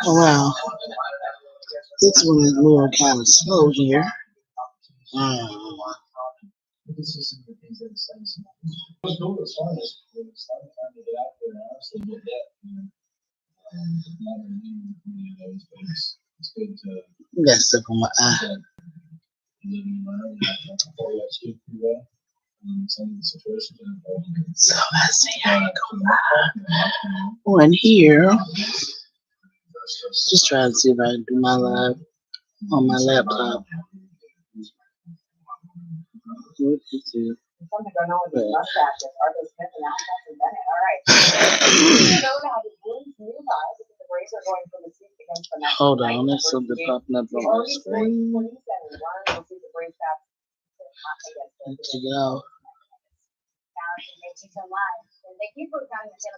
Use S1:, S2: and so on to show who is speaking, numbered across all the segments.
S1: Oh wow, this one is moving kind of slow here. Um, Got stuff on my eye. So I see how you go on here. Just trying to see if I can do my live on my laptop. What is it? Hold on, there's something popping up on my screen. Let's take it out.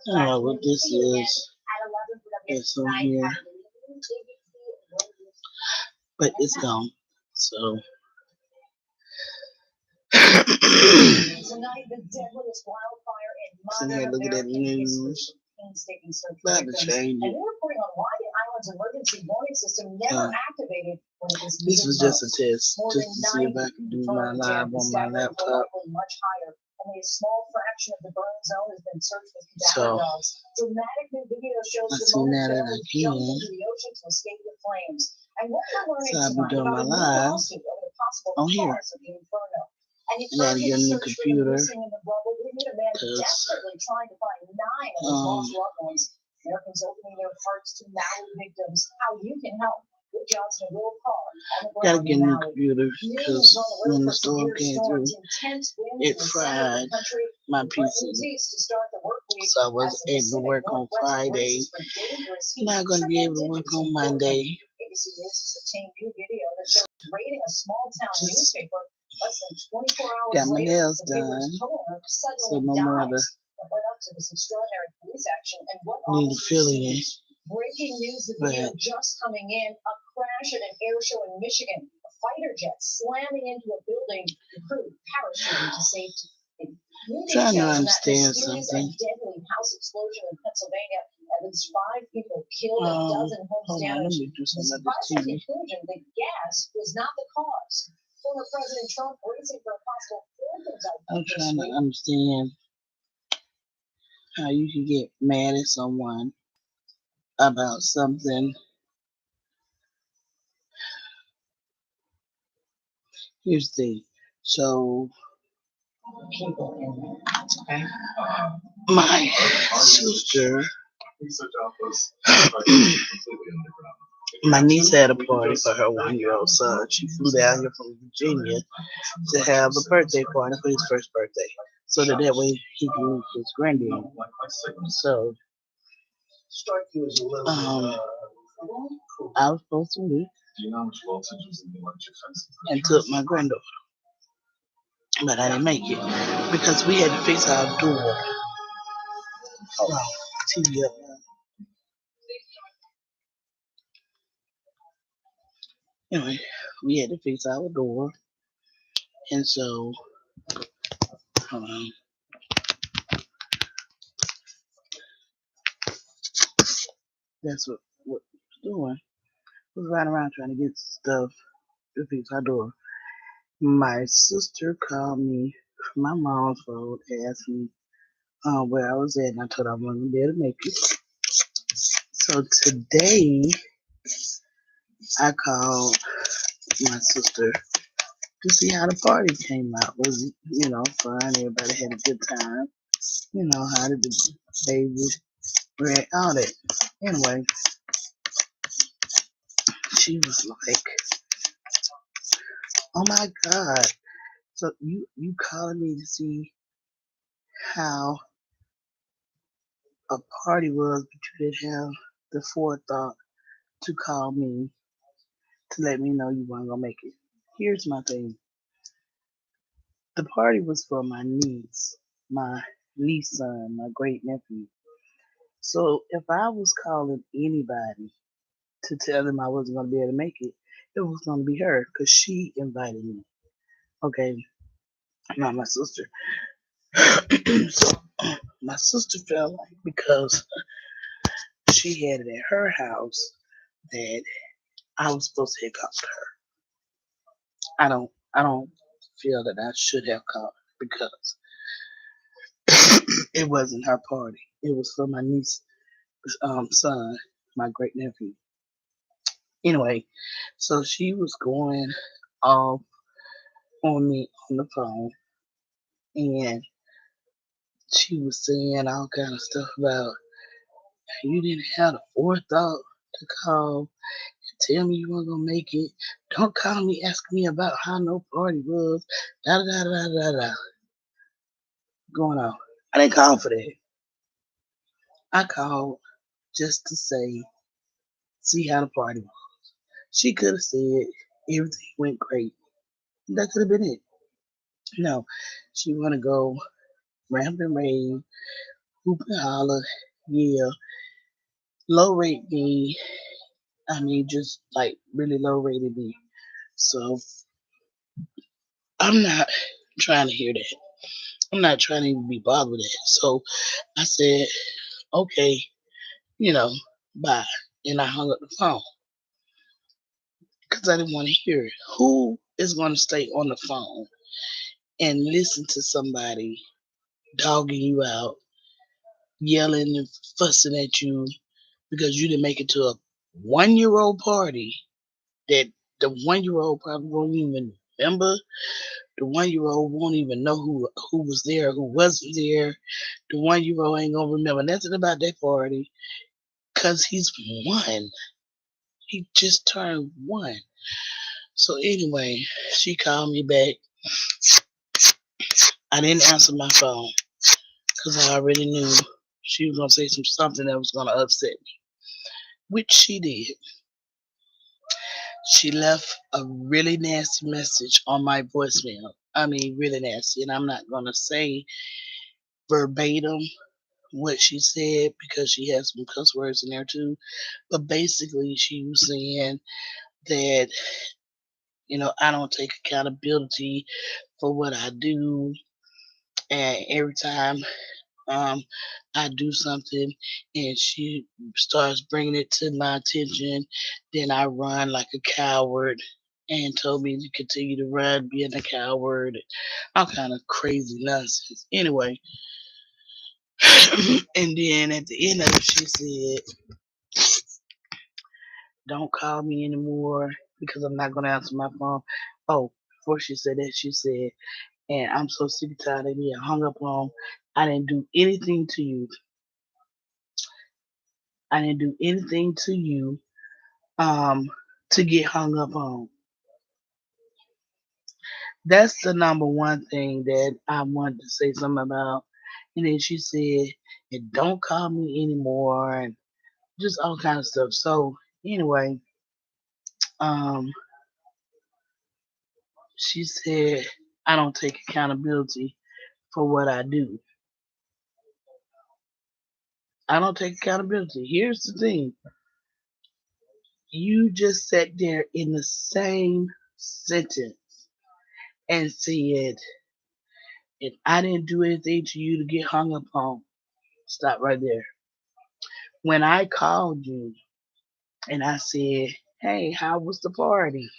S1: I don't know what this is. It's on here, but it's gone. So, sitting here looking at the news. About to change it. This was just a test, just to see if I could do my live on my laptop. So, I see now that I can. So I'll be doing my live on here. I gotta get a new computer because gotta get a new computer because when the storm came through, it fried my PC. So I wasn't able to work on Friday. Not gonna be able to work on Monday. Just got my nails done, so no more of the need to fill in. But trying to understand something. Hold on, let me do some other TV. I'm trying to understand how you can get mad at someone about something. Here's the thing. So my sister, my niece had a party for her 1-year-old son. She flew down here from Virginia to have a birthday party for his first birthday, so that way he can meet his granddaddy. So I was supposed to leave and took my granddaughter, but I didn't make it because we had to fix our door. Hold on, TV up. Anyway, we had to fix our door, and so that's what we was doing. We was riding around trying to get stuff to fix our door. My sister called me from my mom's phone, asked me where I was at, and I told her I wasn't gonna be able to make it. So today, I called my sister to see how the party came out. Was it, fun? Everybody had a good time. How did the baby react? All that. Anyway, she was like, "Oh my God! So you calling me to see how a party was, but you didn't have the forethought to call me to let me know you weren't gonna make it." Here's my thing. The party was for my niece son, my great nephew. So if I was calling anybody to tell them I wasn't gonna be able to make it, it was gonna be her because she invited me. Okay, not my sister. So my sister felt like because she had it at her house that I was supposed to have called her. I don't feel that I should have called her because it wasn't her party. It was for my niece son, my great nephew. Anyway, so she was going off on me on the phone and she was saying all kind of stuff about you didn't have the forethought to call, tell me you weren't gonna make it. Don't call me asking me about how no party was. Da da da da da da. Going on. I didn't call for that. I called just to say, see how the party was. She could have said everything went great. That could have been it. No, she wanna go ramp and rave, hoop and holler, yeah, low rate me. I mean, just like really low rated me. So I'm not trying to hear that. I'm not trying to even be bothered with that. So I said, okay, you know, bye. And I hung up the phone because I didn't want to hear it. Who is going to stay on the phone and listen to somebody dogging you out, yelling and fussing at you because you didn't make it to a 1 year old party that the 1 year old probably won't even remember. The 1 year old won't even know who was there, who wasn't there. The 1 year old ain't gonna remember nothing about that party because he's one. He just turned one. So anyway, she called me back. I didn't answer my phone because I already knew she was gonna say something that was gonna upset me, which she did. She left a really nasty message on my voicemail. I mean, really nasty, and I'm not gonna say verbatim what she said because she has some cuss words in there too. But basically, she was saying that I don't take accountability for what I do, and every time um, I do something and she starts bringing it to my attention, then I run like a coward and told me to continue to run being a coward, all kind of crazy nonsense. Anyway, and then at the end of it, she said, don't call me anymore because I'm not going to answer my phone. Oh, before she said that, she said, and I'm so sick and tired of being hung up on. I didn't do anything to you. I didn't do anything to you um, to get hung up on. That's the number one thing that I wanted to say something about. And then she said, and don't call me anymore, and just all kind of stuff. So anyway, um, she said, I don't take accountability for what I do. I don't take accountability. Here's the thing. You just sat there in the same sentence and said, and I didn't do anything to you to get hung up on. Stop right there. When I called you and I said, hey, how was the party?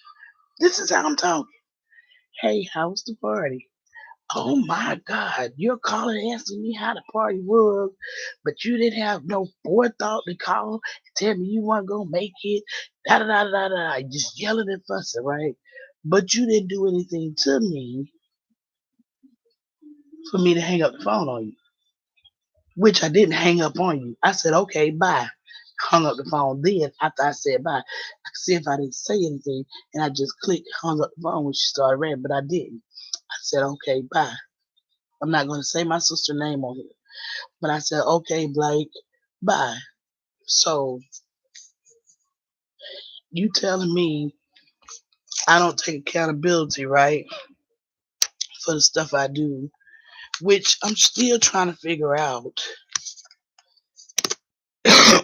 S1: This is how I'm talking. Hey, how was the party? Oh my God, you're calling asking me how the party was, but you didn't have no forethought to call and tell me you weren't gonna make it. Da da da da da. Just yelling and fussing, right? But you didn't do anything to me for me to hang up the phone on you, which I didn't hang up on you. I said, okay, bye. Hung up the phone. Then after I said bye, I could see if I didn't say anything, and I just clicked, hung up the phone when she started ringing, but I didn't. I said, okay, bye. I'm not gonna say my sister's name on here. But I said, okay, Blake, bye. So you telling me I don't take accountability, right, for the stuff I do, which I'm still trying to figure out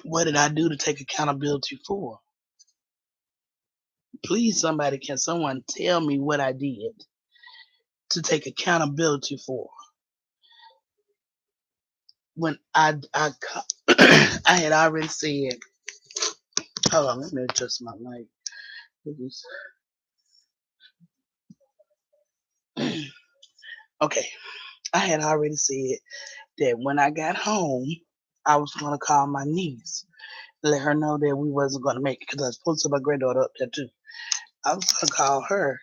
S1: what did I do to take accountability for? Please, can someone tell me what I did to take accountability for? when I had already said, hold on, let me adjust my mic. Okay, I had already said that when I got home, I was gonna call my niece, let her know that we wasn't gonna make it because I was supposed to have my granddaughter up there too. I was gonna call her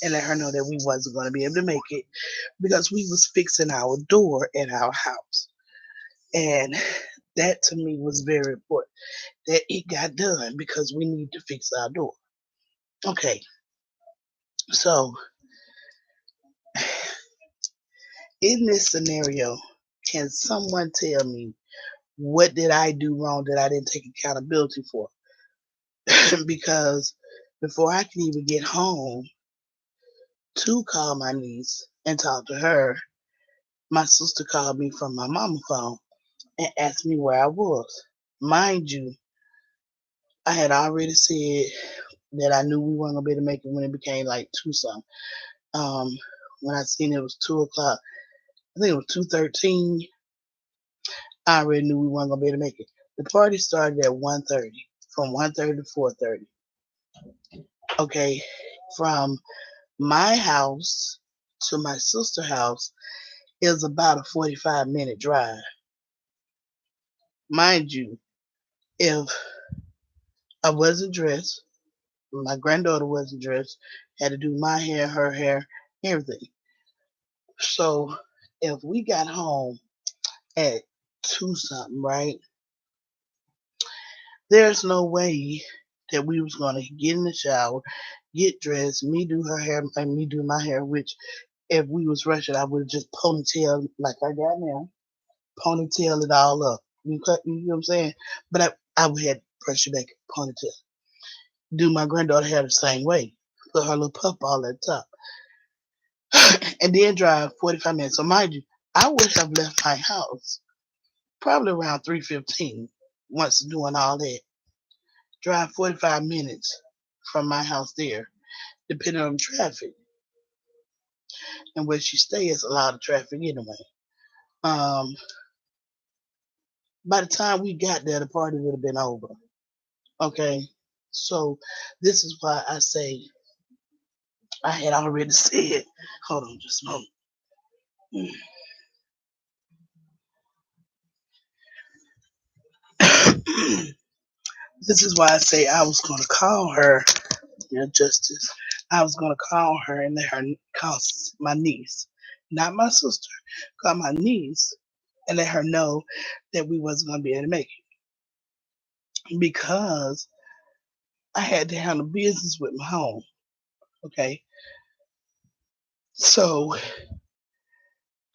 S1: and let her know that we wasn't gonna be able to make it because we was fixing our door at our house, and that to me was very important that it got done because we need to fix our door. Okay, so in this scenario, can someone tell me what did I do wrong that I didn't take accountability for? Because before I can even get home to call my niece and talk to her, my sister called me from my mama's phone and asked me where I was. Mind you, I had already said that I knew we weren't gonna be able to make it when it became like two something. Um, when I seen it was 2 o'clock, I think it was 2:13. I already knew we weren't gonna be able to make it. The party started at 1:30, from 1:30 to 4:30. Okay, from my house to my sister's house is about a 45-minute drive. Mind you, if I wasn't dressed, my granddaughter wasn't dressed, had to do my hair, her hair, everything. So if we got home at two something, right? There's no way that we was gonna get in the shower, get dressed, me do her hair and me do my hair, which if we was rushing, I would just ponytail like I got now, ponytail it all up. You know what I'm saying? But I would have brush it back, ponytail. Do my granddaughter hair the same way, put her little puff all at the top, and then drive 45 minutes. So mind you, I would have left my house probably around 3:15 once doing all that. Drive 45 minutes from my house there, depending on traffic. And where she stays, a lot of traffic anyway. Um, by the time we got there, the party would have been over. Okay, so this is why I say I had already said. Hold on, just a moment. This is why I say I was gonna call her, Justice. I was gonna call her and let her call my niece, not my sister. Call my niece and let her know that we wasn't gonna be able to make it because I had to handle business with my home. Okay, so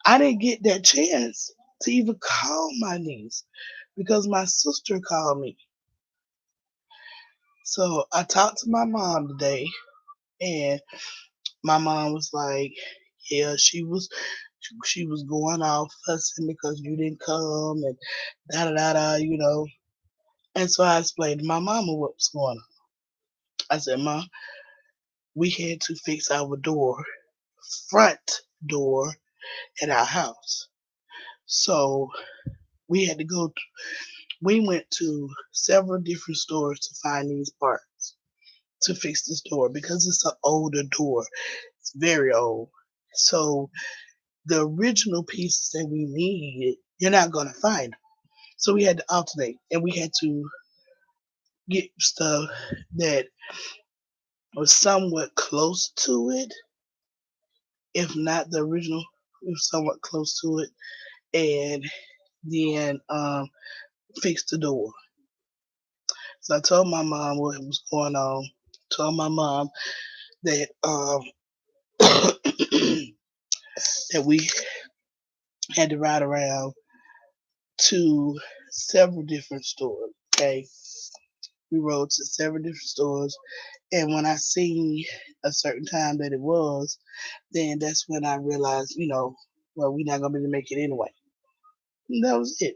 S1: I didn't get that chance to even call my niece because my sister called me. So I talked to my mom today, and my mom was like, "Yeah, she was going off fussing because you didn't come and da da da da, you know." And so I explained to my mama what was going on. I said, "Ma, we had to fix our door, front door at our house. So we had to go. We went to several different stores to find these parts to fix this door because it's an older door. It's very old. So the original pieces that we needed, you're not gonna find them. So we had to alternate, and we had to get stuff that was somewhat close to it, if not the original, it was somewhat close to it, and then fix the door. So I told my mom what was going on. Told my mom that that we had to ride around to several different stores. Okay, we rode to several different stores, and when I seen a certain time that it was, then that's when I realized, well, we're not gonna be able to make it anyway. And that was it.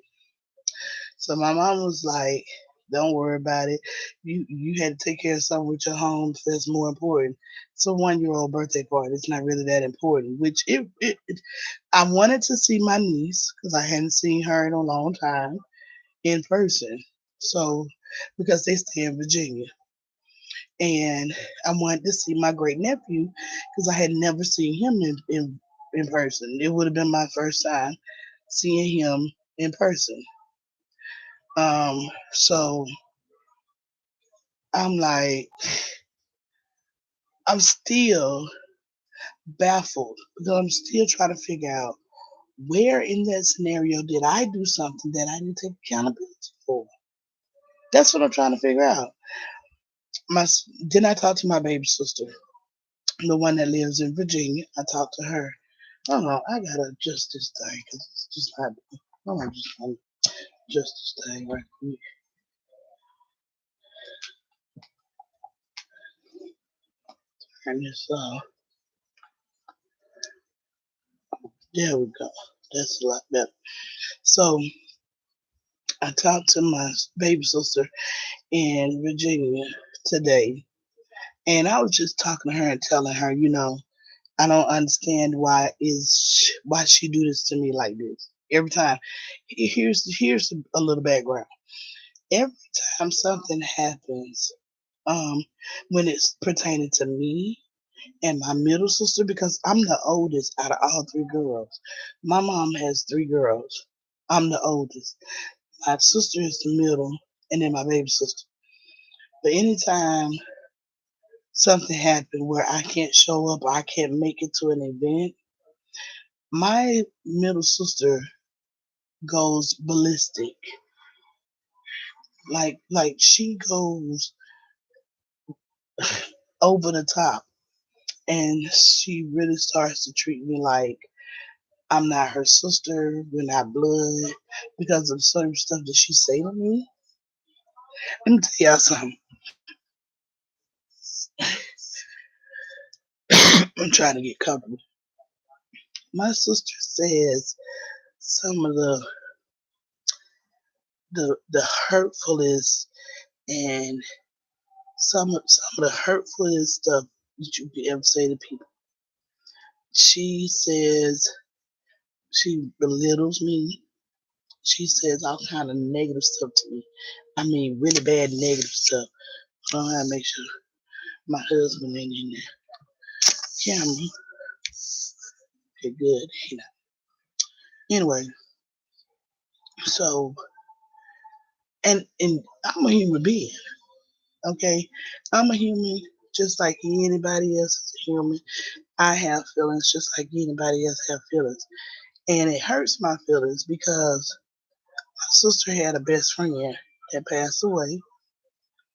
S1: So my mom was like, Don't worry about it. You had to take care of something with your home that's more important. It's a 1 year old birthday party. It's not really that important. Which I wanted to see my niece because I hadn't seen her in a long time in person. So because they stay in Virginia, and I wanted to see my great nephew because I had never seen him in person. It would have been my first time seeing him in person. So I'm like, I'm still baffled because I'm still trying to figure out where in that scenario did I do something that I didn't take accountability for. That's what I'm trying to figure out. Then I talked to my baby sister, the one that lives in Virginia. I talked to her. Oh no, I gotta adjust this thing because it's just not. I'm just gonna adjust this thing right quick. Turn this off. There we go. That's a lot better. So I talked to my baby sister in Virginia today, and I was just talking to her and telling her, I don't understand why she do this to me like this every time. Here's a little background. Every time something happens, um, when it's pertaining to me and my middle sister, because I'm the oldest out of all three girls. My mom has three girls. I'm the oldest. My sister is the middle, and then my baby sister. But anytime something happened where I can't show up or I can't make it to an event, my middle sister goes ballistic. Like she goes over the top, and she really starts to treat me like I'm not her sister, we're not blood, because of certain stuff that she say to me. Let me tell y'all something. I'm trying to get comfortable. My sister says some of the hurtfulest and some of the hurtfulest stuff that you could ever say to people. She says she belittles me. She says all kind of negative stuff to me. I mean, really bad negative stuff. I don't have to make sure my husband ain't in there. Camera. Okay, good. Anyway, so and I'm a human being. Okay, I'm a human just like anybody else is a human. I have feelings just like anybody else have feelings, and it hurts my feelings because my sister had a best friend that passed away,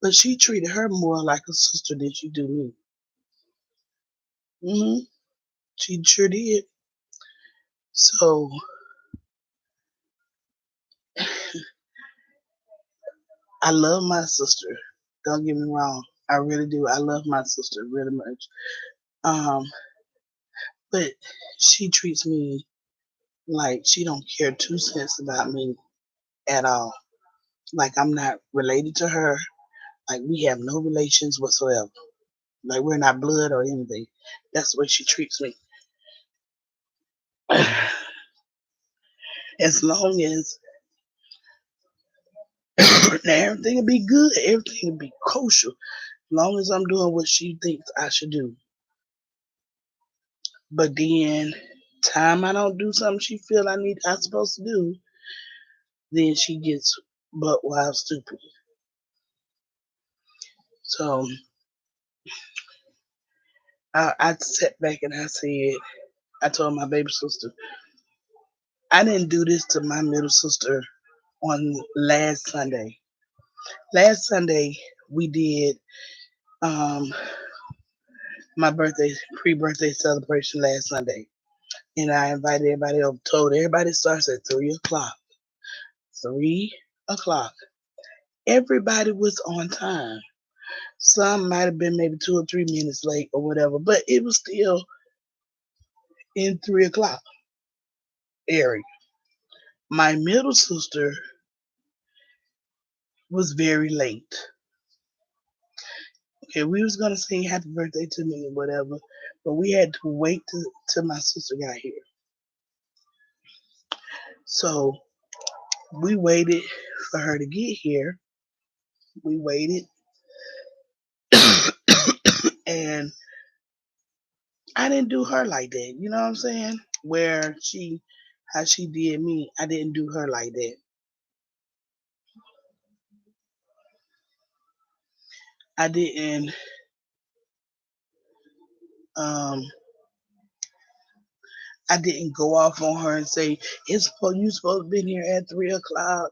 S1: but she treated her more like a sister than she do me. She sure did. So I love my sister. Don't get me wrong. I really do. I love my sister really much. Um, but she treats me like she don't care 2 cents about me at all. Like I'm not related to her. Like we have no relations whatsoever. Like we're not blood or anything. That's the way she treats me. As long as now everything will be good, everything will be kosher. As long as I'm doing what she thinks I should do. But then time I don't do something she feel I supposed to do, then she gets butt wild stupid. So I sat back and I told my baby sister, I didn't do this to my middle sister on last Sunday. Last Sunday we did um my pre-birthday celebration last Sunday. And I invited everybody over, told everybody it starts at 3 o'clock. 3 o'clock. Everybody was on time. Some might have been maybe 2 or 3 minutes late or whatever, but it was still in 3 o'clock area. My middle sister was very late. Okay, we was gonna sing happy birthday to me or whatever, but we had to wait till my sister got here. So we waited for her to get here. We waited, and I didn't do her like that. You know what I'm saying? How she did me, I didn't do her like that. I didn't, um, I didn't go off on her and say you supposed to be here at 3 o'clock.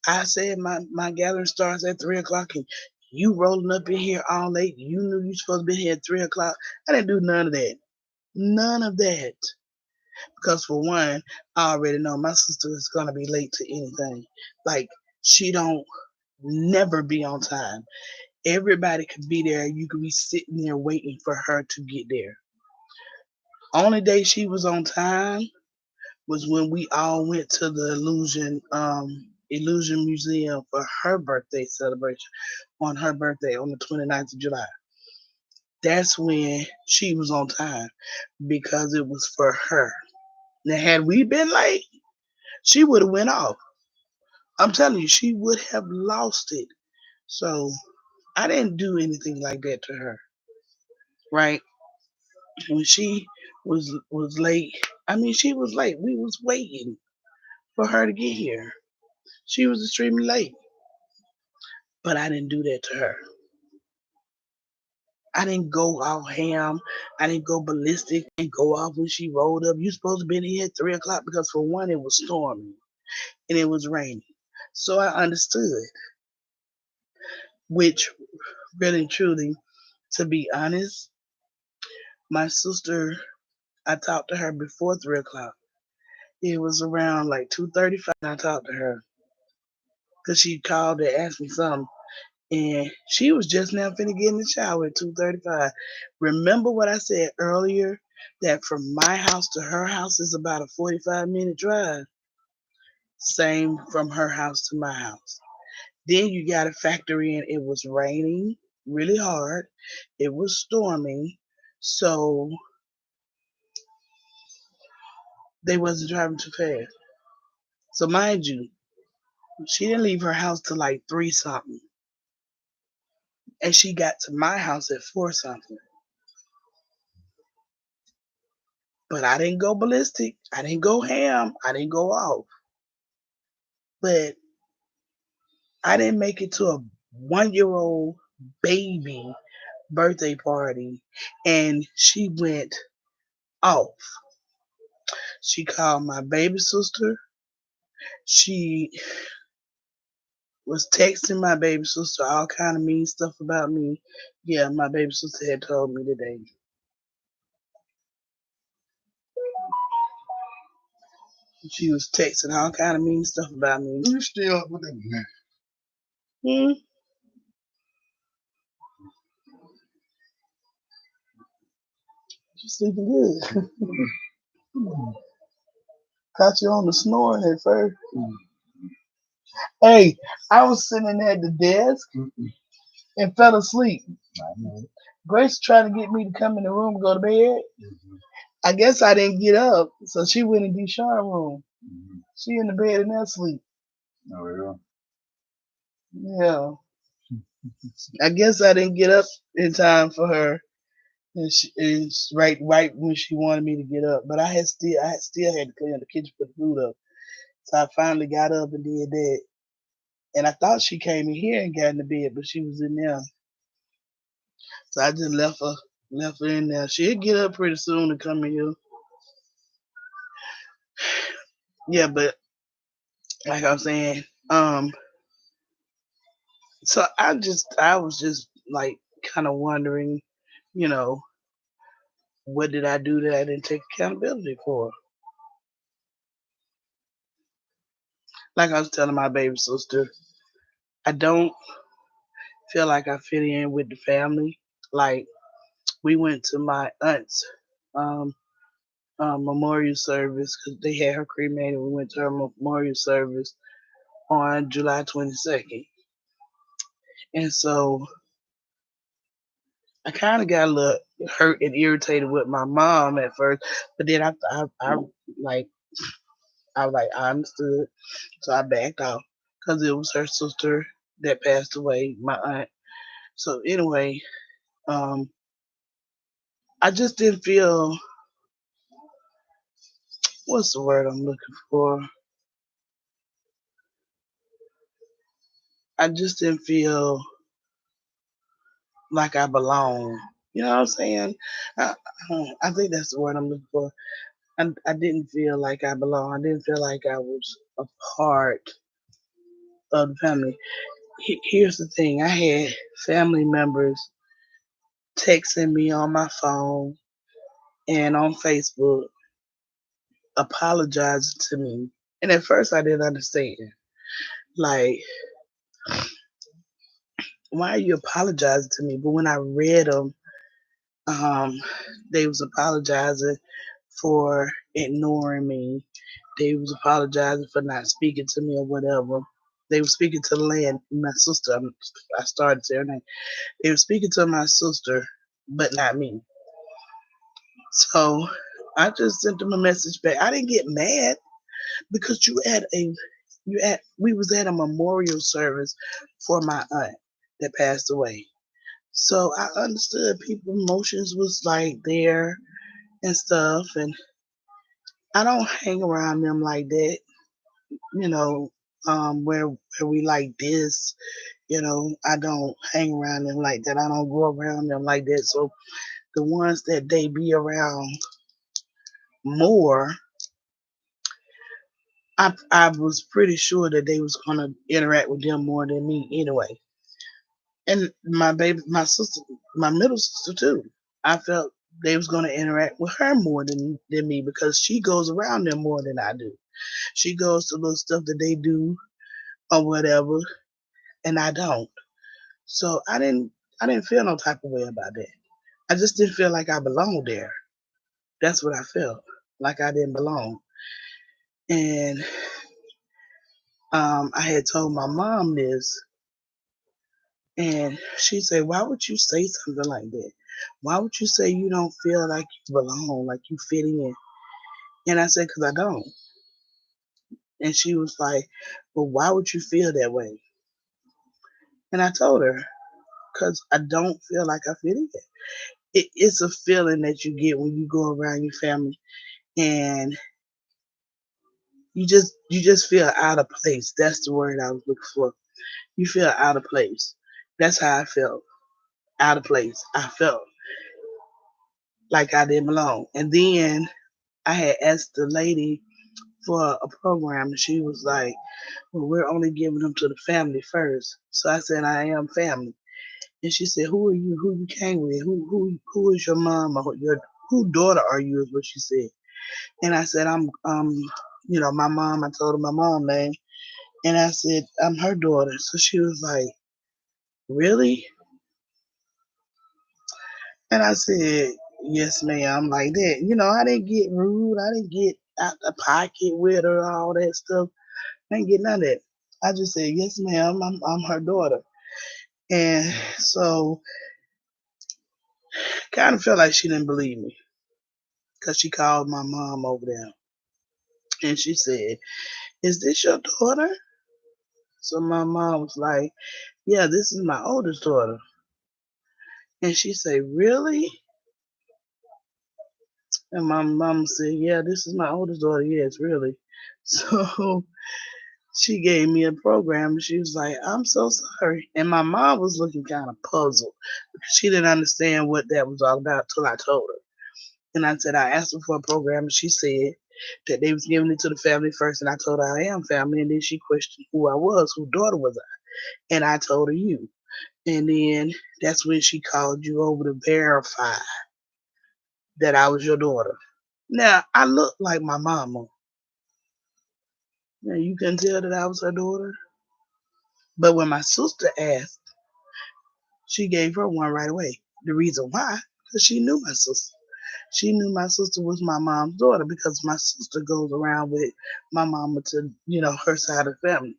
S1: I said my gathering starts at 3 o'clock, and you rolling up in here all late. You knew you supposed to be here at 3 o'clock. I didn't do none of that. None of that. Because for one, I already know my sister is gonna be late to anything. Like she don't never be on time. Everybody could be there. You could be sitting there waiting for her to get there. Only day she was on time was when we all went to the Illusion Museum for her birthday celebration on her birthday on the 29th of July. That's when she was on time because it was for her. Now, had we been late, she would have went off. I'm telling you, she would have lost it. So I didn't do anything like that to her, right? When she was late, I mean, she was late. We was waiting for her to get here. She was extremely late, but I didn't do that to her. I didn't go all ham. I didn't go ballistic and go off when she rolled up. You supposed to be here at 3 o'clock because for one, it was storming and it was raining. So I understood, which really truly, to be honest, my sister, I talked to her before 3 o'clock. It was around like 2:35. I talked to her because she called and asked me something. And she was just now finna get in the shower at 2:35. Remember what I said earlier? That from my house to her house is about a 45-minute drive. Same from her house to my house. Then you gotta factor in it was raining really hard. It was storming. So they wasn't driving too fast. So mind you, she didn't leave her house till like 3 something. And she got to my house at 4 something. But I didn't go ballistic. I didn't go ham. I didn't go off. But I didn't make it to a 1 year old baby birthday party and she went off. She called my baby sister. She was texting my baby sister all kind of mean stuff about me. Yeah, my baby sister had told me today. She was texting all kind of mean stuff about me. You still with that man? Hmm? She's sleeping good. Caught you on the snoring at first. Hey, I was sitting at the desk and fell asleep. Grace tried to get me to come in the room and go to bed. I guess I didn't get up, so she went in Deshawn's room. She in the bed and asleep. Oh yeah. Yeah. I guess I didn't get up in time for her, and it's right when she wanted me to get up. But I still had to clean up the kitchen, put the food up. So I finally got up and did that. And I thought she came in here and got in the bed, but she was in there. So I just left her in there. She'll get up pretty soon to come in here. Yeah, but like I'm saying, so I was just like kind of wondering, you know, what did I do that I didn't take accountability for? Like I was telling my baby sister, I don't feel like I fit in with the family. Like we went to my aunt's um, memorial service because they had her cremated. We went to her memorial service on July 22nd. And so I kind of got a little hurt and irritated with my mom at first, but then I like, I understood, so I backed off because it was her sister that passed away, my aunt. So anyway, um, I just didn't feel, what's the word I'm looking for? I just didn't feel like I belong. You know what I'm saying? I, I think that's the word I'm looking for. I didn't feel like I belong. I didn't feel like I was a part of the family. Here's the thing: I had family members texting me on my phone and on Facebook apologizing to me. And at first, I didn't understand. Like, why are you apologizing to me? But when I read them, um, they was apologizing for ignoring me. They was apologizing for not speaking to me or whatever. They were speaking to Lynn, my sister. I started saying her name. They were speaking to my sister, but not me. So I just sent them a message back. I didn't get mad because we was at a memorial service for my aunt that passed away. So I understood people emotions was like there and stuff, and I don't hang around them like that, you know, where we like this, I don't hang around them like that. I don't go around them like that. So the ones that they be around more, I was pretty sure that they was gonna interact with them more than me anyway. And my sister, my middle sister too. I felt they was gonna interact with her more than me because she goes around them more than I do. She goes to little stuff that they do or whatever, and I don't. So I didn't feel no type of way about that. I just didn't feel like I belonged there. That's what I felt. Like I didn't belong. And I had told my mom this, and she said, "Why would you say something like that? Why would you say you don't feel like you belong, like you fit in?" And I said, "Cause I don't." And she was like, "Well, why would you feel that way?" And I told her, "Cause I don't feel like I fit in. It's a feeling that you get when you go around your family, and you just feel out of place. That's the word I was looking for. You feel out of place. That's how I felt. Out of place. I felt like I didn't belong. And then I had asked the lady for a program, and she was like, "Well, we're only giving them to the family first." So I said, "I am family." And she said, "Who are you? Who you came with? Who is your mom or your who daughter are you?" Is what she said. And I said, "I'm my mom." I told her my mom name, and I said, "I'm her daughter." So she was like, "Really?" And I said, "Yes, ma'am," like that. I didn't get rude. I didn't get out the pocket with her, all that stuff. I didn't get none of that. I just said, "Yes, ma'am, I'm her daughter." And so kind of felt like she didn't believe me because she called my mom over there and she said, "Is this your daughter?" So my mom was like, "Yeah, this is my oldest daughter." And she said, "Really?" And my mom said, "Yeah, this is my oldest daughter. Yes, really." So she gave me a program and she was like, "I'm so sorry." And my mom was looking kind of puzzled because she didn't understand what that was all about till I told her. And I said, I asked her for a program and she said that they was giving it to the family first. And I told her I am family. And then she questioned who I was, whose daughter was I. And I told her you. And then that's when she called you over to verify that I was your daughter. Now, I look like my mama. Now, you can tell that I was her daughter. But when my sister asked, she gave her one right away. The reason why, because she knew my sister. She knew my sister was my mom's daughter because my sister goes around with my mama to, her side of the family.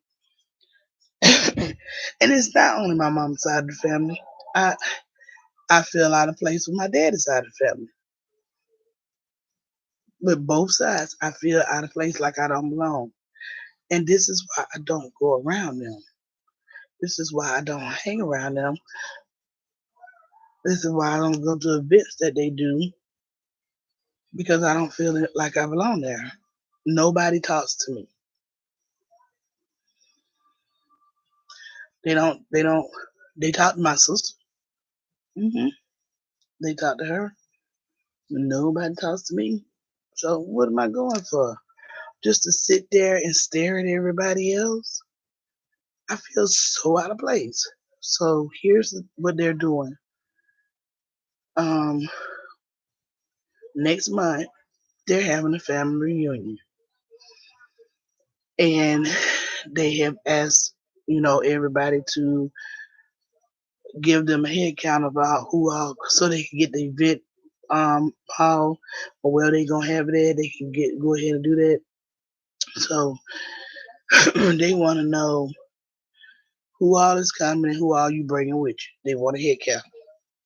S1: And it's not only my mom's side of the family. I I feel out of place with my daddy's side of the family. With both sides, I feel out of place, like I don't belong. And this is why I don't go around them. This is why I don't hang around them. This is why I don't go to events that they do, because I don't feel like I belong there. Nobody talks to me. They don't. They don't. They talk to my sister. They talk to her. Nobody talks to me. So what am I going for? Just to sit there and stare at everybody else? I feel so out of place. So here's what they're doing. Um, Next month they're having a family reunion, and they have asked, everybody to give them a head count about who all, so they can get the event, how or where they gonna have it at. They can go ahead and do that. So they want to know who all is coming and who all you bringing with you. They want a head count.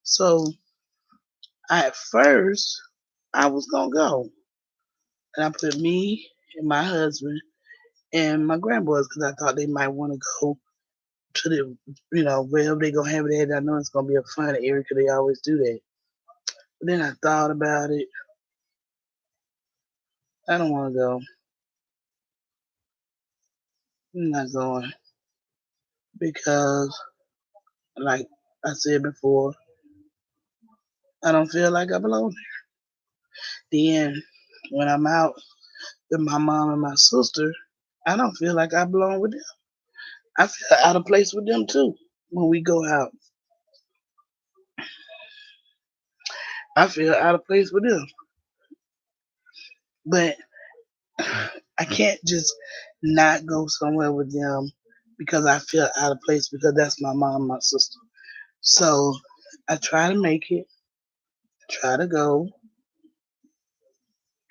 S1: So at first, I was gonna go, and I put me and my husband and my grandboys because I thought they might want to go to the, wherever they gonna have it at. I know it's gonna be a fun area because they always do that. But then I thought about it. I don't want to go. I'm not going because, like I said before, I don't feel like I belong there. Then when I'm out with my mom and my sister, I don't feel like I belong with them. I feel out of place with them too. When we go out, I feel out of place with them. But I can't just not go somewhere with them because I feel out of place because that's my mom and my sister. So I try to make it, try to go,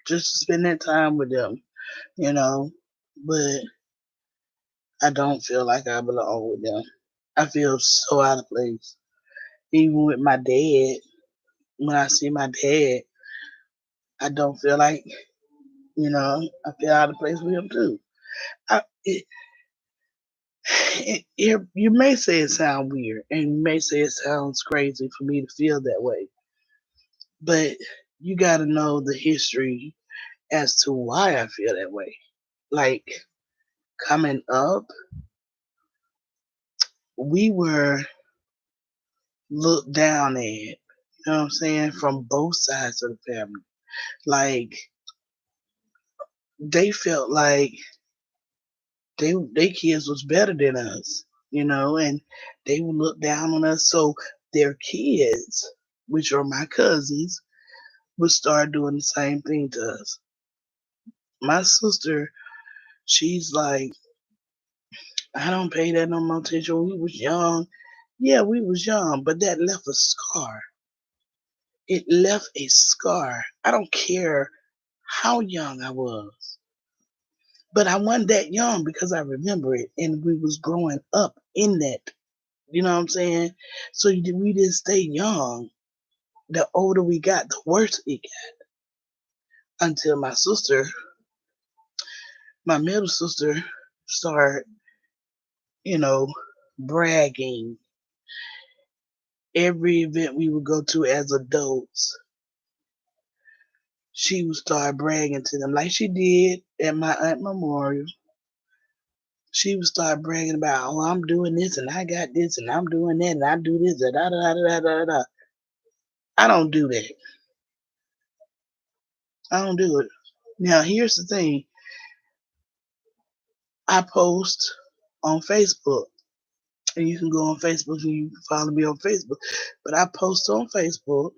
S1: just to spend that time with them, you know. But I don't feel like I belong with them. I feel so out of place. Even with my dad, when I see my dad, I don't feel like, I feel out of place with him too. You may say it sounds weird, and you may say it sounds crazy for me to feel that way, but you got to know the history as to why I feel that way. Like coming up, we were looked down at. You know what I'm saying? From both sides of the family. Like they felt like they kids was better than us, and they would look down on us. So their kids, which are my cousins, would start doing the same thing to us. My sister, she's like, I don't pay that no more attention. We was young. Yeah, we was young, but that left a scar. It left a scar. I don't care how young I was. But I wasn't that young because I remember it and we was growing up in that. You know what I'm saying? So we didn't stay young. The older we got, the worse it got. Until my middle sister started, you know, bragging every event we would go to as adults. She would start bragging to them like she did at my aunt memorial. She would start bragging about, oh, I'm doing this and I got this and I'm doing that and I do this and da da da da da da. I don't do that. I don't do it. Now here's the thing. I post on Facebook. And you can go on Facebook and you can follow me on Facebook. But I post on Facebook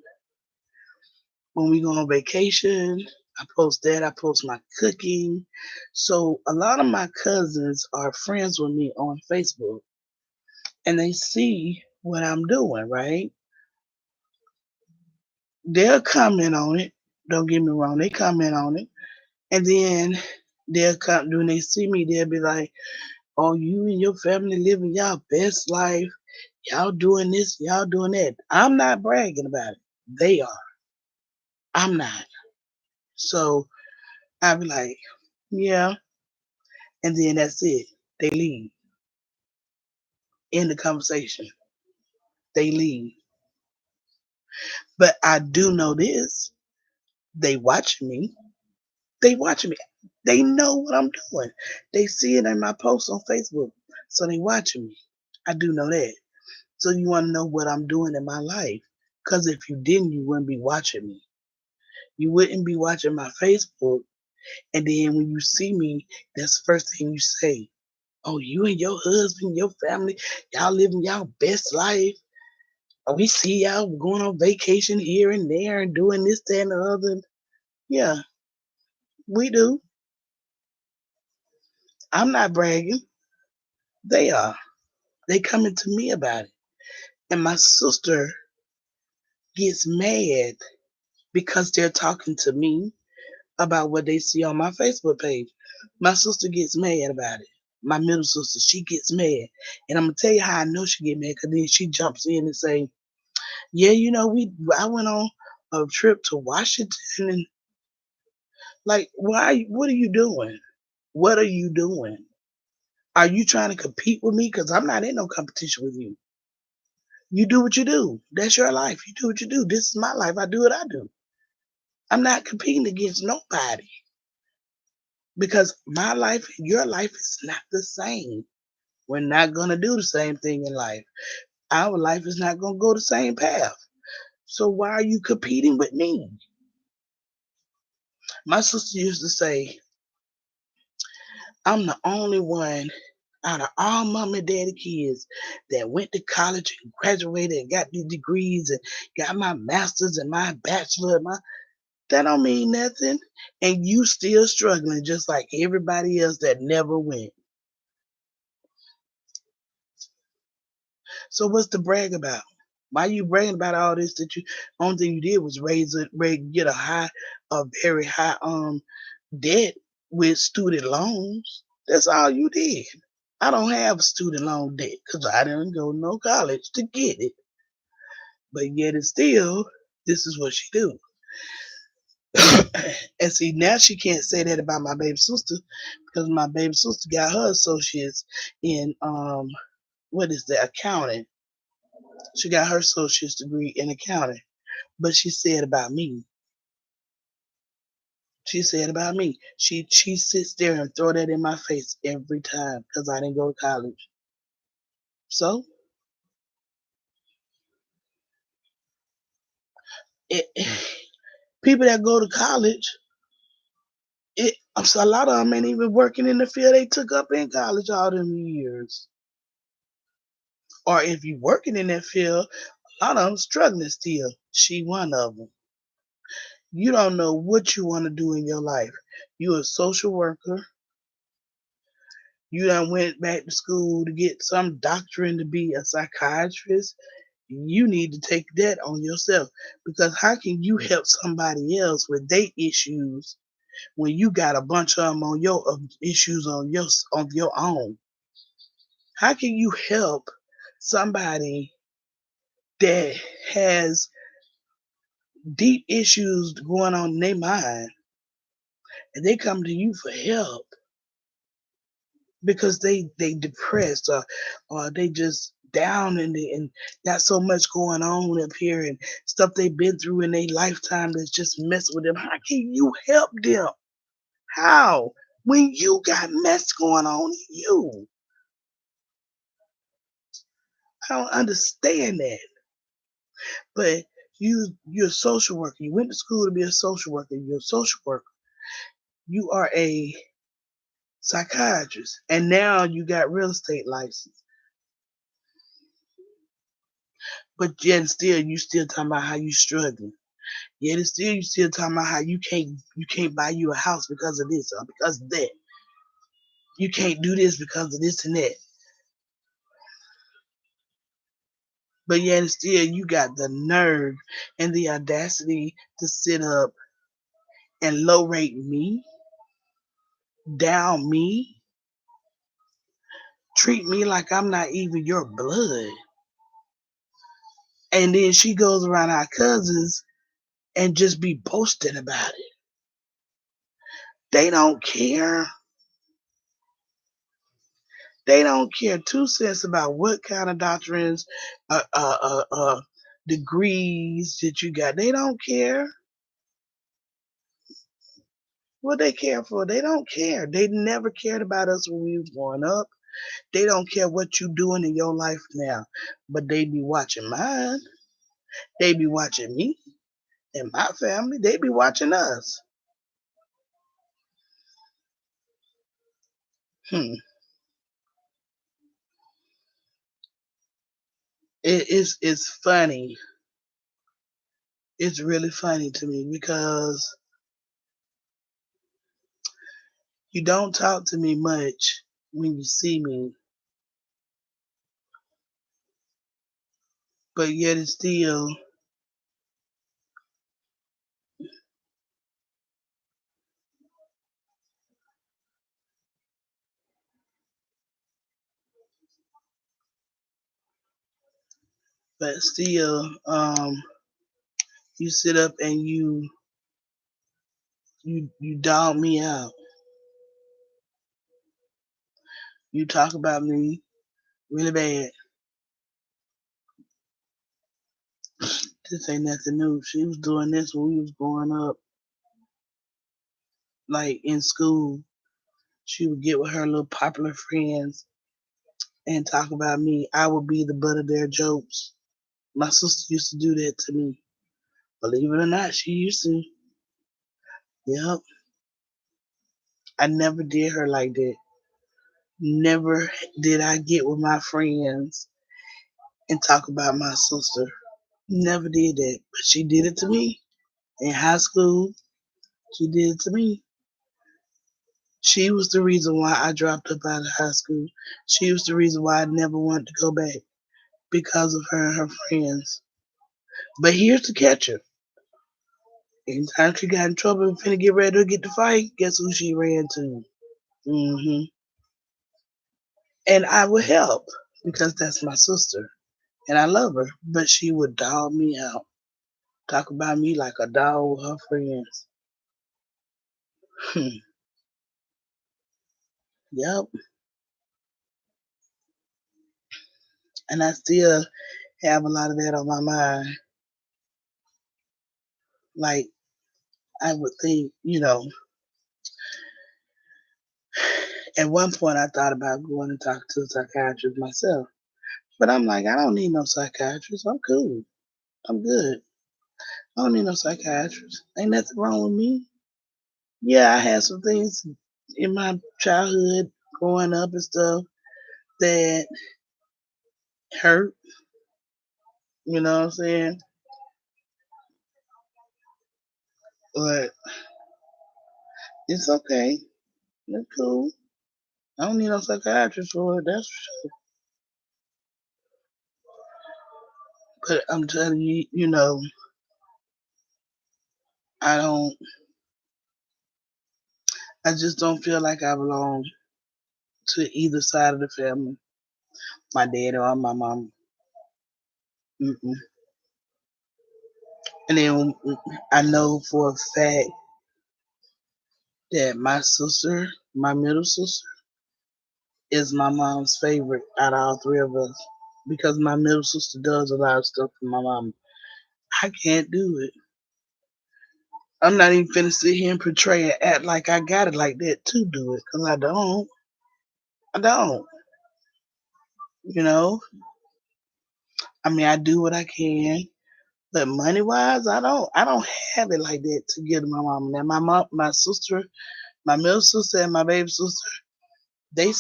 S1: when we go on vacation. I post that. I post my cooking. So a lot of my cousins are friends with me on Facebook and they see what I'm doing, right? They'll comment on it. Don't get me wrong, they comment on it. And then they'll come when they see me, they'll be like, Oh, you and your family living y'all best life. Y'all doing this, y'all doing that. I'm not bragging about it. They are. I'm not. So I be like, yeah. And then that's it. They leave. In the conversation. They leave. But I do know this. They watching me. They watching me. They know what I'm doing. They see it in my posts on Facebook. So they watching me. I do know that. So you want to know what I'm doing in my life. Because if you didn't, you wouldn't be watching me. You wouldn't be watching my Facebook. And then when you see me, that's the first thing you say. Oh, you and your husband, your family, y'all living y'all best life. Oh, we see y'all going on vacation here and there and doing this, that, and the other. Yeah, we do. I'm not bragging. They are. They coming to me about it. And my sister gets mad because they're talking to me about what they see on my Facebook page. My sister gets mad about it. My middle sister, she gets mad. And I'm gonna tell you how I know she get mad, because then she jumps in and say, yeah, I went on a trip to Washington and like, what are you doing? What are you doing? Are you trying to compete with me? Because I'm not in no competition with you. You do what you do. That's your life. You do what you do. This is my life. I do what I do. I'm not competing against nobody, because my life and your life is not the same. We're not going to do the same thing in life. Our life is not going to go the same path. So why are you competing with me? My sister used to say, I'm the only one out of all mom and daddy kids that went to college and graduated and got these degrees and got my master's and my bachelor. That don't mean nothing. And you still struggling just like everybody else that never went. So what's the brag about? Why you bragging about all this that you only thing you did was get a very high debt with student loans. That's all you did. I don't have student loan debt because I didn't go to no college to get it. But yet and still, this is what she do. And see, now she can't say that about my baby sister, because my baby sister got her associates in what is that, accounting. She got her associate's degree in accounting. But she said about me. She said about me. She sits there and throw that in my face every time because I didn't go to college. So it, people that go to college, so a lot of them ain't even working in the field they took up in college all them years. Or if you working in that field, a lot of them struggling still. She one of them. You don't know what you want to do in your life. You a social worker. You done went back to school to get some doctorate to be a psychiatrist. You need to take that on yourself, because how can you help somebody else with their issues when you got a bunch of them on your issues on your own? How can you help somebody that has deep issues going on in their mind and they come to you for help because they depressed, or they just down and got so much going on up here and stuff they've been through in their lifetime that's just messing with them? How can you help them? How? When you got mess going on in you. I don't understand that. But you're a social worker. You went to school to be a social worker. You're a social worker. You are a psychiatrist. And now you got real estate license. But yet and still you still talking about how you struggling. Yet and still you still talking about how you can't buy you a house because of this or because of that. You can't do this because of this and that. But yet and still you got the nerve and the audacity to sit up and low rate me, down me, treat me like I'm not even your blood. And then she goes around our cousins and just be boasting about it. They don't care. They don't care 2 cents about what kind of doctrines, degrees that you got. They don't care. What they care for? They don't care. They never cared about us when we was growing up. They don't care what you doing in your life now. But they be watching mine. They be watching me and my family. They be watching us. Hmm. It's funny. It's really funny to me because you don't talk to me much when you see me, but yet still, you sit up and you dog me out. You talk about me really bad. This ain't nothing new. She was doing this when we was growing up, like in school. She would get with her little popular friends and talk about me. I would be the butt of their jokes. My sister used to do that to me. Believe it or not, she used to. Yep. I never did her like that. Never did I get with my friends and talk about my sister. Never did that. But she did it to me. In high school, she did it to me. She was the reason why I dropped up out of high school. She was the reason why I never wanted to go back because of her and her friends. But here's the catcher. Anytime she got in trouble and finna get ready to get the fight, guess who she ran to? Hmm. And I would help because that's my sister. And I love her. But she would dog me out. Talk about me like a dog with her friends. Yep. And I still have a lot of that on my mind. Like, I would think, at one point I thought about going and talking to a psychiatrist myself. But I'm like, I don't need no psychiatrist. I'm cool. I'm good. I don't need no psychiatrist. Ain't nothing wrong with me. Yeah, I had some things in my childhood growing up and stuff that hurt. You know what I'm saying? But it's okay. It's cool. I don't need no psychiatrist for it. That's for sure. But I'm telling you, I don't. I just don't feel like I belong to either side of the family, my dad or my mom. Mm-mm. And then I know for a fact that my sister, my middle sister, is my mom's favorite out of all three of us because my middle sister does a lot of stuff for my mom. I can't do it. I'm not even finna sit here and portray and act like I got it like that to do it because I don't. I don't. You know, I mean, I do what I can, but money wise, I don't. I don't have it like that to give to my mom. Now, my sister, my middle sister, and my baby sister, they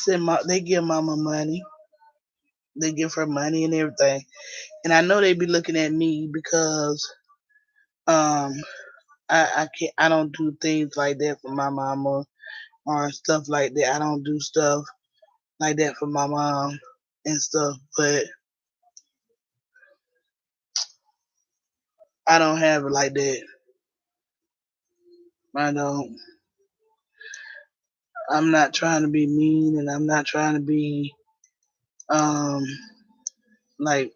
S1: give mama money. They give her money and everything, and I know they be looking at me because um I can't. I don't do things like that for my mama or stuff like that. I don't do stuff like that for my mom and stuff, but I don't have it like that. I don't. I'm not trying to be mean, and I'm not trying to be. Um, like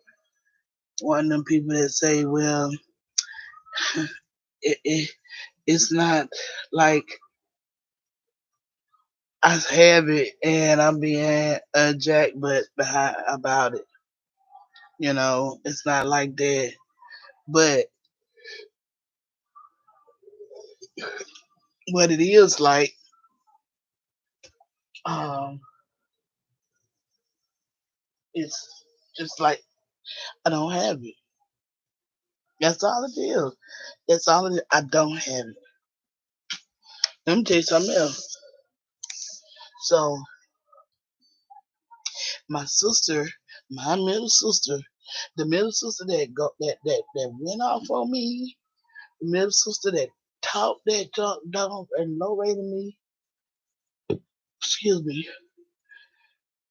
S1: one of them people that say, well, it's not like I have it and I'm being a jackbutt behind about it. It's not like that. But what it is like, um, it's just like I don't have it. That's all it is. That's all it is. I don't have it. Let me tell you something else. So my sister, my middle sister, the middle sister that went off on me, the middle sister that talked that talk down and low rated me, excuse me,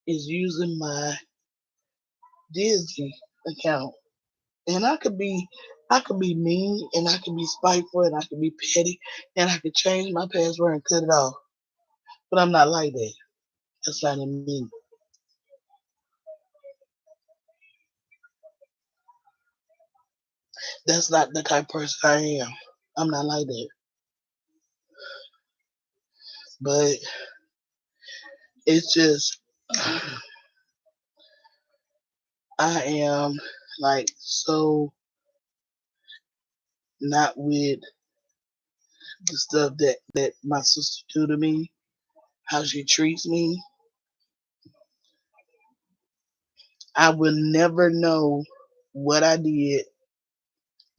S1: is using my Disney account. And I could be mean and I could be spiteful and I could be petty and I could change my password and cut it off. But I'm not like that. That's not in me. That's not the type of person I am. I'm not like that. But it's just I am like so not with the stuff that my sister do to me, how she treats me. I will never know what I did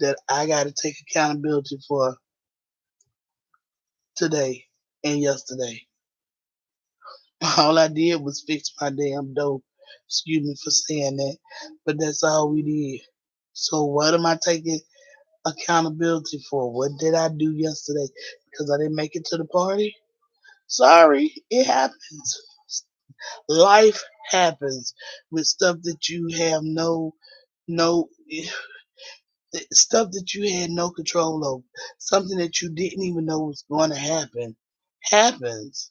S1: that I got to take accountability for today and yesterday. All I did was fix my damn dope. Excuse me for saying that, but that's all we did. So what am I taking accountability for? What did I do yesterday? Because I didn't make it to the party? Sorry, it happens. Life happens with stuff that you have no stuff that you had no control over. Something that you didn't even know was going to happen happens.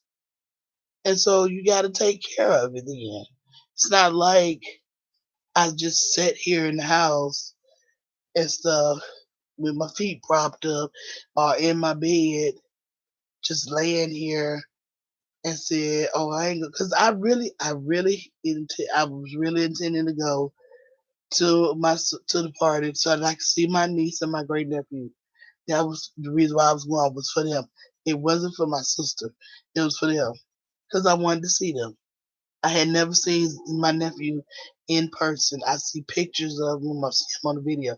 S1: And so you got to take care of it then. It's not like I just sat here in the house and stuff with my feet propped up or in my bed, just laying here and said, "Oh, I ain't," because I was really intending to go to the party so that I could see my niece and my great nephew. That was the reason why I was going was for them. It wasn't for my sister. It was for them because I wanted to see them. I had never seen my nephew in person. I see pictures of him. I see him on the video.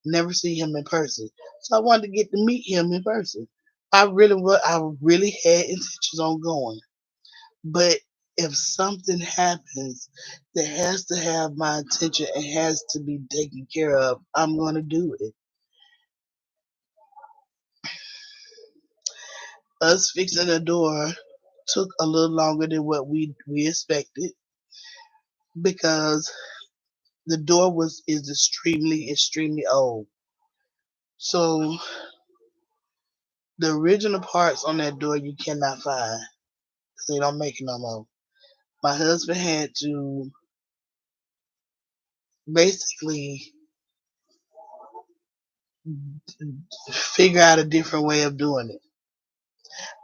S1: Never see him in person. So I wanted to get to meet him in person. I really had intentions on going. But if something happens that has to have my attention and has to be taken care of, I'm going to do it. Us fixing the door took a little longer than what we expected because the door is extremely old. So the original parts on that door you cannot find. They don't make it no more. My husband had to basically figure out a different way of doing it.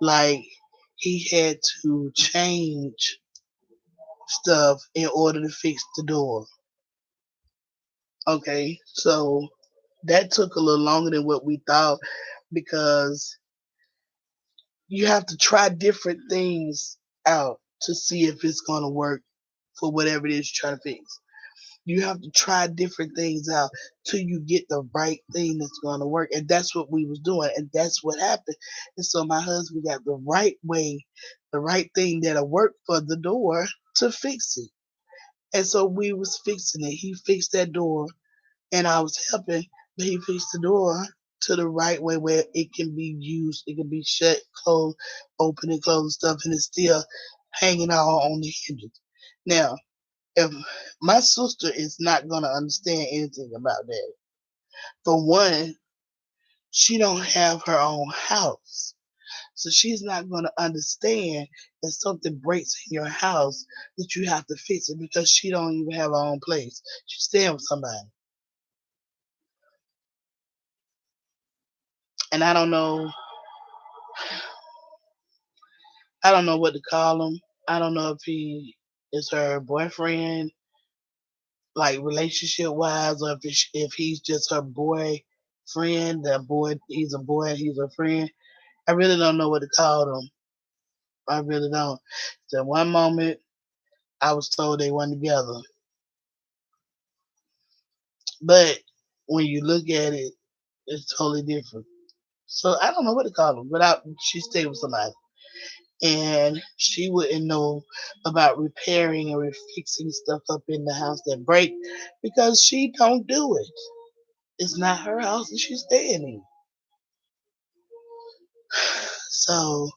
S1: Like he had to change stuff in order to fix the door. Okay, so that took a little longer than what we thought because you have to try different things out to see if it's going to work for whatever it is you're trying to fix. You have to try different things out till you get the right thing that's going to work. And that's what we was doing. And that's what happened. And so my husband got the right way, the right thing that'll work for the door to fix it. And so we was fixing it. He fixed that door and I was helping, but he fixed the door to the right way where it can be used. It can be shut, closed, open and closed stuff, and it's still hanging out on the hinges. Now, if my sister is not gonna understand anything about that. For one, she don't have her own house. So she's not going to understand that something breaks in your house that you have to fix it because she don't even have her own place. She's staying with somebody. And I don't know what to call him. I don't know if he is her boyfriend, like relationship wise, or if he's just her boy friend. That boy, he's a boy, he's a friend. I really don't know what to call him. I really don't. So one moment I was told they weren't together, but when you look at it, it's totally different. So I don't know what to call him. But she stayed with somebody, and she wouldn't know about repairing or fixing stuff up in the house that break because she don't do it. It's not her house that she's staying in. So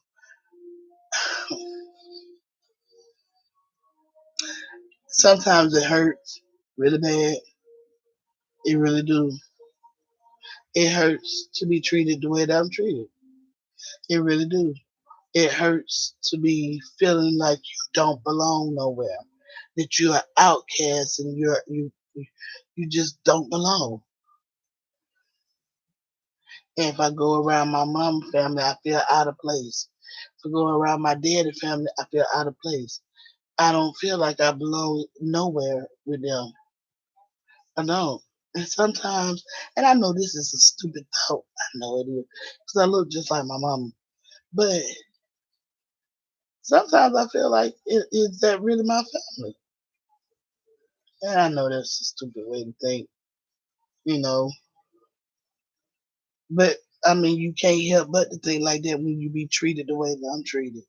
S1: sometimes it hurts really bad. It really do. It hurts to be treated the way that I'm treated. It really do. It hurts to be feeling like you don't belong nowhere, that you're an outcast and you just don't belong. And if I go around my mom family, I feel out of place. If I go around my daddy family, I feel out of place. I don't feel like I belong nowhere with them. I don't. And sometimes, and I know this is a stupid thought. I know it is, because I look just like my mama. But sometimes I feel like, is that really my family? And I know that's a stupid way to think, you know. But I mean, you can't help but to think like that when you be treated the way that I'm treated.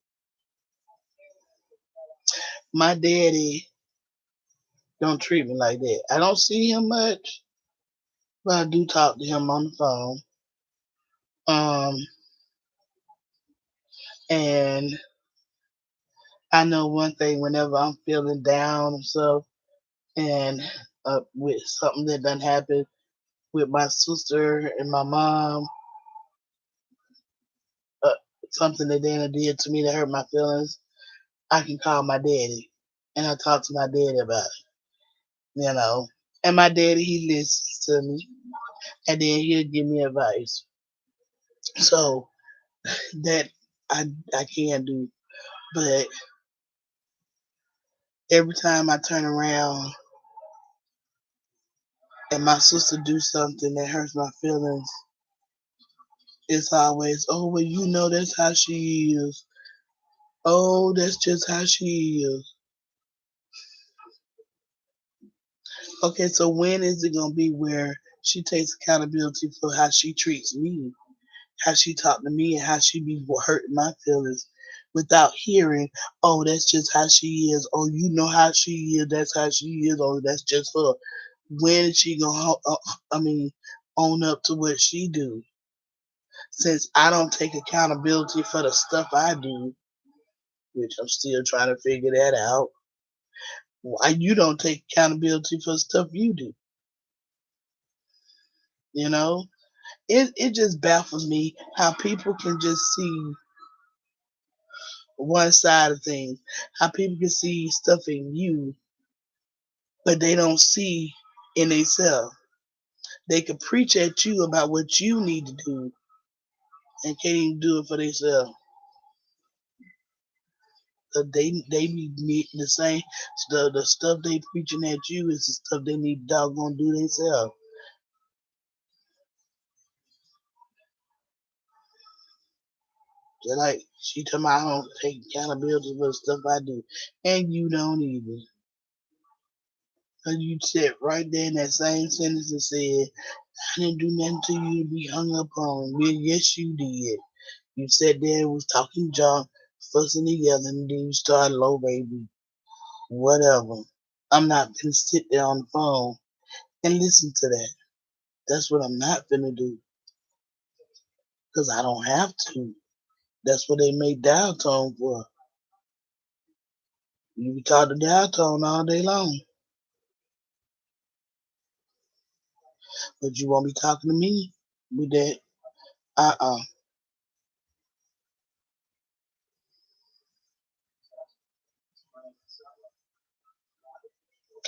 S1: My daddy don't treat me like that. I don't see him much, but I do talk to him on the phone. Um, and I know one thing whenever I'm feeling down or so, and with something that done happened with my sister and my mom, uh, something that Dana did to me that hurt my feelings, I can call my daddy and I talk to my daddy about it. And my daddy, he listens to me and then he'll give me advice. So that I can do. But every time I turn around and my sister do something that hurts my feelings, it's always, oh, well, that's how she is. Oh, that's just how she is. Okay, so when is it gonna be where she takes accountability for how she treats me, how she talk to me, and how she be hurting my feelings, without hearing, oh, that's just how she is. Oh, you know how she is. That's how she is. Oh, that's just her. When is she gonna? Own up to what she do? Since I don't take accountability for the stuff I do, which I'm still trying to figure that out. Why you don't take accountability for stuff you do? You know, it just baffles me how people can just see one side of things, how people can see stuff in you, but they don't see in themselves. They can preach at you about what you need to do and can't even do it for themselves. They need the same stuff. The stuff they preaching at you is the stuff they need doggone do themselves. Just like she told me I don't take accountability for the stuff I do, and you don't either. Cause you said right there in that same sentence and said, I didn't do nothing to you to be hung up on. Well, yes, you did. You sat there and was talking junk, fussing together, and then you started low, baby. Whatever. I'm not gonna sit there on the phone and listen to that. That's what I'm not gonna do. Cause I don't have to. That's what they make dial tone for. You can talk to dial tone all day long, but you won't be talking to me with that. Uh-uh.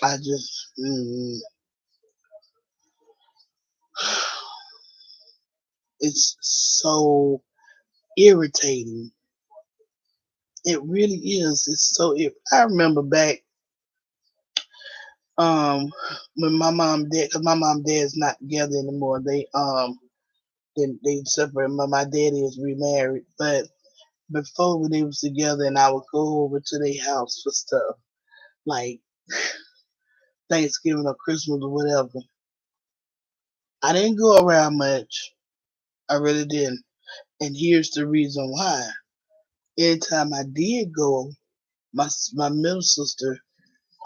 S1: I just, it's so irritating. It really is. It's so. I remember back, um, when my mom and dad, cause my mom and dad's not together anymore. They separated. My daddy is remarried, but before when they was together, and I would go over to their house for stuff like Thanksgiving or Christmas or whatever. I didn't go around much. I really didn't. And here's the reason why. Anytime I did go, my middle sister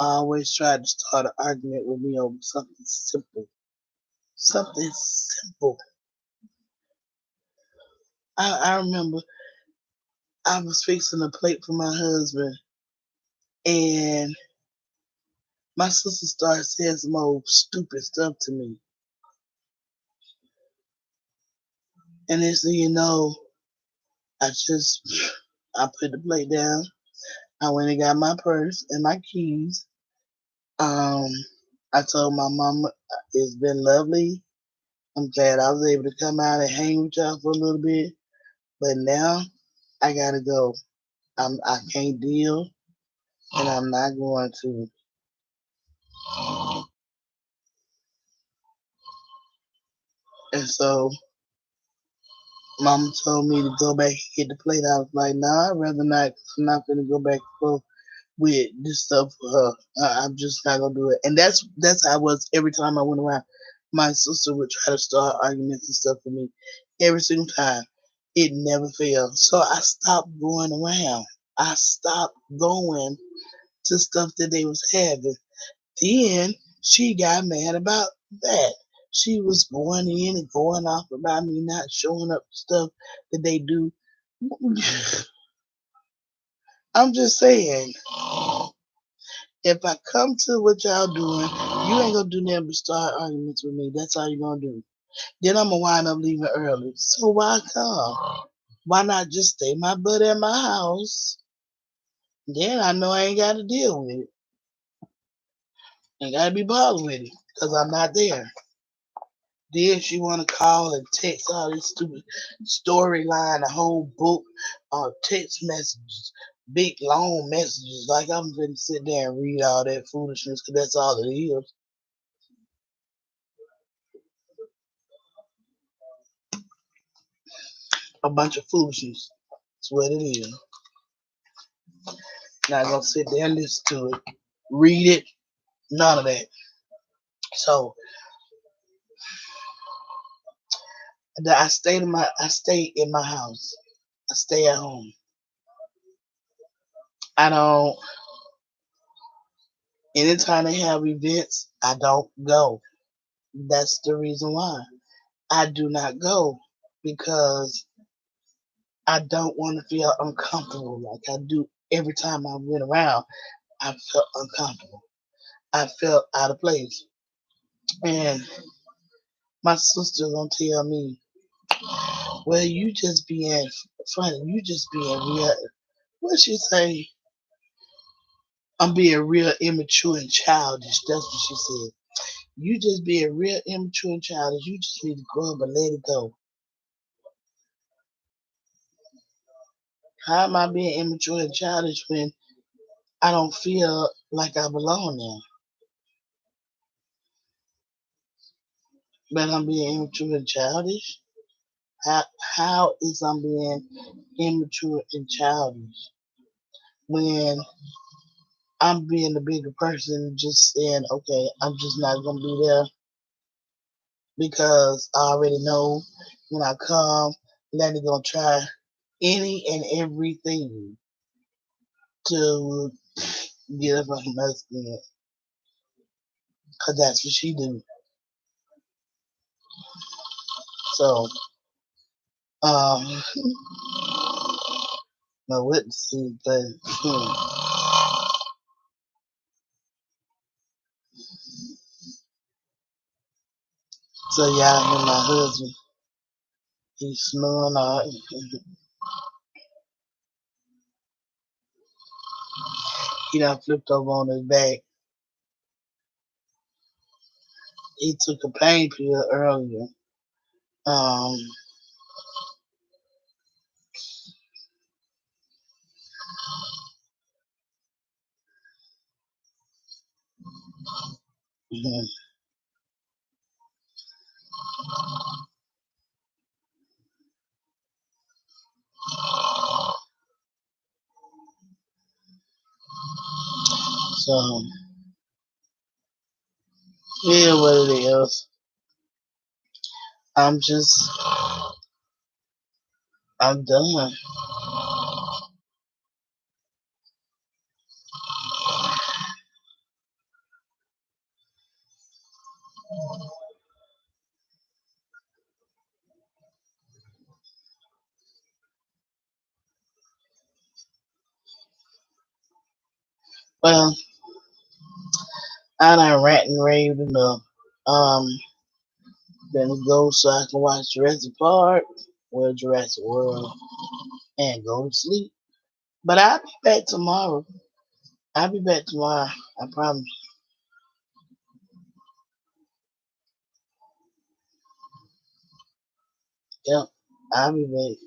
S1: always tried to start an argument with me over something simple. Something simple. I remember I was fixing a plate for my husband, and my sister started saying some old stupid stuff to me. And next thing you know, I just I put the plate down. I went and got my purse and my keys. Um, I told my mama it's been lovely. I'm glad I was able to come out and hang with y'all for a little bit, but now I gotta go. I can't deal, and I'm not going to. And so Mama told me to go back and get the plate. I was like, nah, I'd rather not. 'Cause I'm not gonna go back and forth with this stuff for her. I'm just not gonna do it. And that's how I was every time I went around. My sister would try to start arguments and stuff with me every single time. It never failed. So I stopped going around. I stopped going to stuff that they was having. Then she got mad about that. She was going in and going off about me not showing up to stuff that they do. I'm just saying, if I come to what y'all doing, you ain't gonna do nothing but start arguments with me. That's all you gonna do. Then I'm gonna wind up leaving early. So why come? Why not just stay my butt at my house? Then I know I ain't gotta deal with it. Ain't gotta be bothered with it. Cause I'm not there. Then she wanna call and text all this stupid storyline, a whole book, text messages, big long messages. Like I'm gonna sit there and read all that foolishness, cause that's all it is. A bunch of foolishness. That's what it is. Not gonna sit there and listen to it, read it, none of that. So I stay in my house. I stay at home. I don't. Anytime they have events, I don't go. That's the reason why I do not go, because I don't want to feel uncomfortable like I do every time I went around. I felt uncomfortable. I felt out of place, and my sister gonna tell me, "Well, you just being funny. You just being real." What she say? I'm being real immature and childish. That's what she said. You just being real immature and childish. You just need to grow up and let it go. How am I being immature and childish when I don't feel like I belong there? But I'm being immature and childish? How, how is I'm being immature and childish when I'm being the bigger person, just saying, okay, I'm just not going to be there because I already know when I come, Lenny going to try any and everything to get up on my skin, because that's what she do. So, um, no, what to see, but, so y'all hear my husband, he's snoring all. He done flipped over on his back. He took a pain pill earlier. Um, mhm. So yeah, what it is. I'm just, I'm done. Well, I done rant and raved enough. Um, gonna go so I can watch Jurassic Park or Jurassic World and go to sleep. But I'll be back tomorrow. I'll be back tomorrow. I promise. Yep, I'll be back.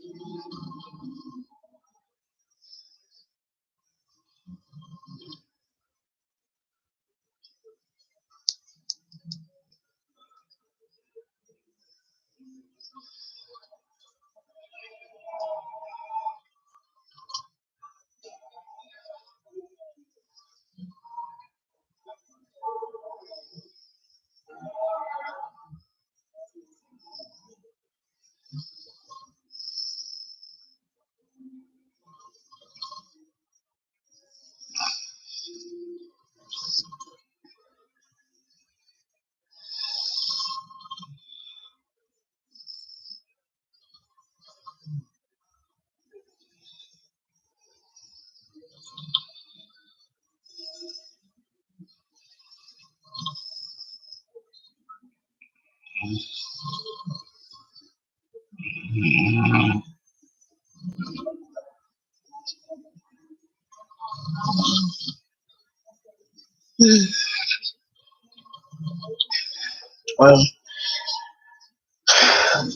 S1: Well,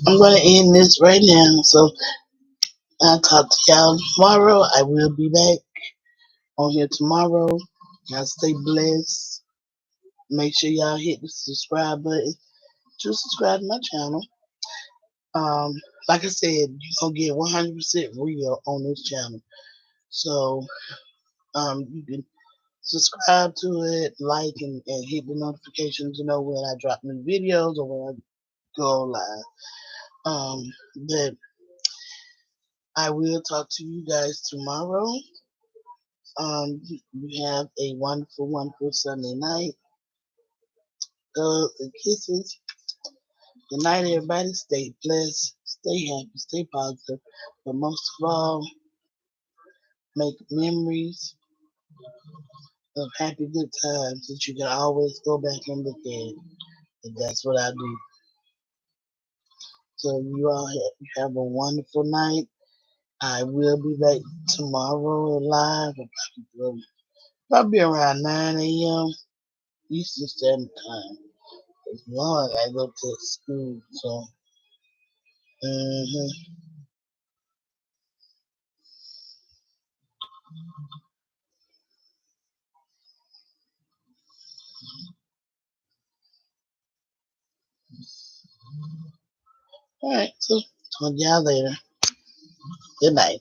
S1: I'm gonna end this right now. So I'll talk to y'all tomorrow. I will be back on here tomorrow. Y'all stay blessed. Make sure y'all hit the subscribe button to subscribe to my channel. Um, like I said, you're gonna get 100% real on this channel. So you can subscribe to it, like, and hit the notifications to know when I drop new videos or when I go live. But I will talk to you guys tomorrow. You have a wonderful, wonderful Sunday night. And kisses. Good night, everybody. Stay blessed, stay happy, stay positive. But most of all, make memories of happy, good times that you can always go back and look at. And that's what I do. So you all have a wonderful night. I will be back tomorrow live. Probably around 9 a.m. Eastern Standard Time. As long as I go to school. So, mm-hmm. All right. So, talk to y'all later. Good night.